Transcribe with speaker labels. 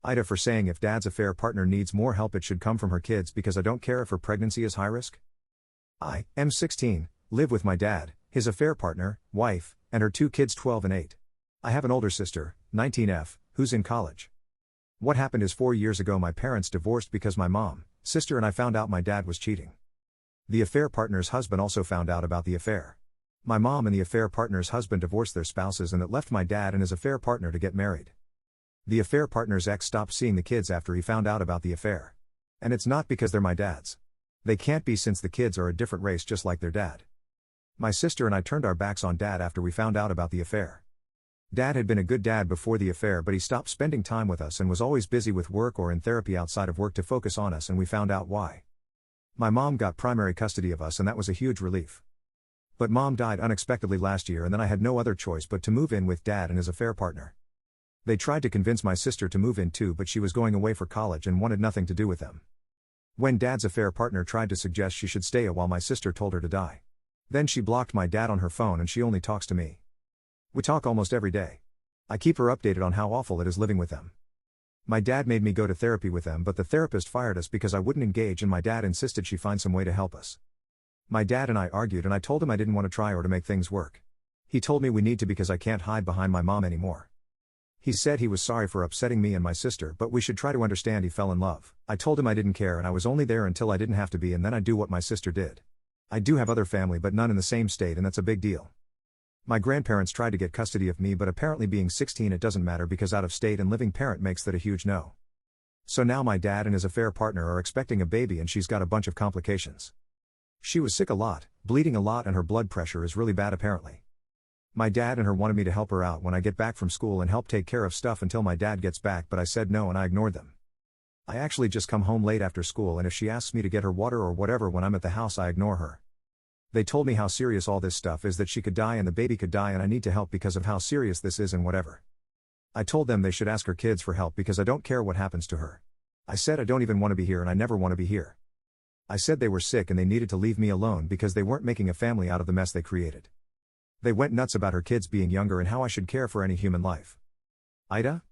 Speaker 1: AITA for saying if dad's affair partner needs more help it should come from her kids because I don't care if her pregnancy is high risk. I am 16, live with my dad, his affair partner, wife, and her 2 kids 12 and 8. I have an older sister, 19F, who's in college. What happened is 4 years ago my parents divorced because my mom, sister and I found out my dad was cheating. The affair partner's husband also found out about the affair. My mom and the affair partner's husband divorced their spouses and it left my dad and his affair partner to get married. The affair partner's ex stopped seeing the kids after he found out about the affair. And it's not because they're my dad's. They can't be since the kids are a different race just like their dad. My sister and I turned our backs on dad after we found out about the affair. Dad had been a good dad before the affair but he stopped spending time with us and was always busy with work or in therapy outside of work to focus on us and we found out why. My mom got primary custody of us and that was a huge relief. But mom died unexpectedly last year and then I had no other choice but to move in with dad and his affair partner. They tried to convince my sister to move in too but she was going away for college and wanted nothing to do with them. When dad's affair partner tried to suggest she should stay a while my sister told her to die. Then she blocked my dad on her phone and she only talks to me. We talk almost every day. I keep her updated on how awful it is living with them. My dad made me go to therapy with them but the therapist fired us because I wouldn't engage and my dad insisted she find some way to help us. My dad and I argued and I told him I didn't want to try or to make things work. He told me we need to because I can't hide behind my mom anymore. He said he was sorry for upsetting me and my sister but we should try to understand he fell in love. I told him I didn't care and I was only there until I didn't have to be and then I'd do what my sister did. I do have other family but none in the same state and that's a big deal. My grandparents tried to get custody of me but apparently being 16 it doesn't matter because out of state and living parent makes that a huge no. So now my dad and his affair partner are expecting a baby and she's got a bunch of complications. She was sick a lot, bleeding a lot and her blood pressure is really bad apparently. My dad and her wanted me to help her out when I get back from school and help take care of stuff until my dad gets back but I said no and I ignored them. I actually just come home late after school and if she asks me to get her water or whatever when I'm at the house I ignore her. They told me how serious all this stuff is that she could die and the baby could die and I need to help because of how serious this is and whatever. I told them they should ask her kids for help because I don't care what happens to her. I said I don't even want to be here and I never want to be here. I said they were sick and they needed to leave me alone because they weren't making a family out of the mess they created. They went nuts about her kids being younger and how I should care for any human life. AITA?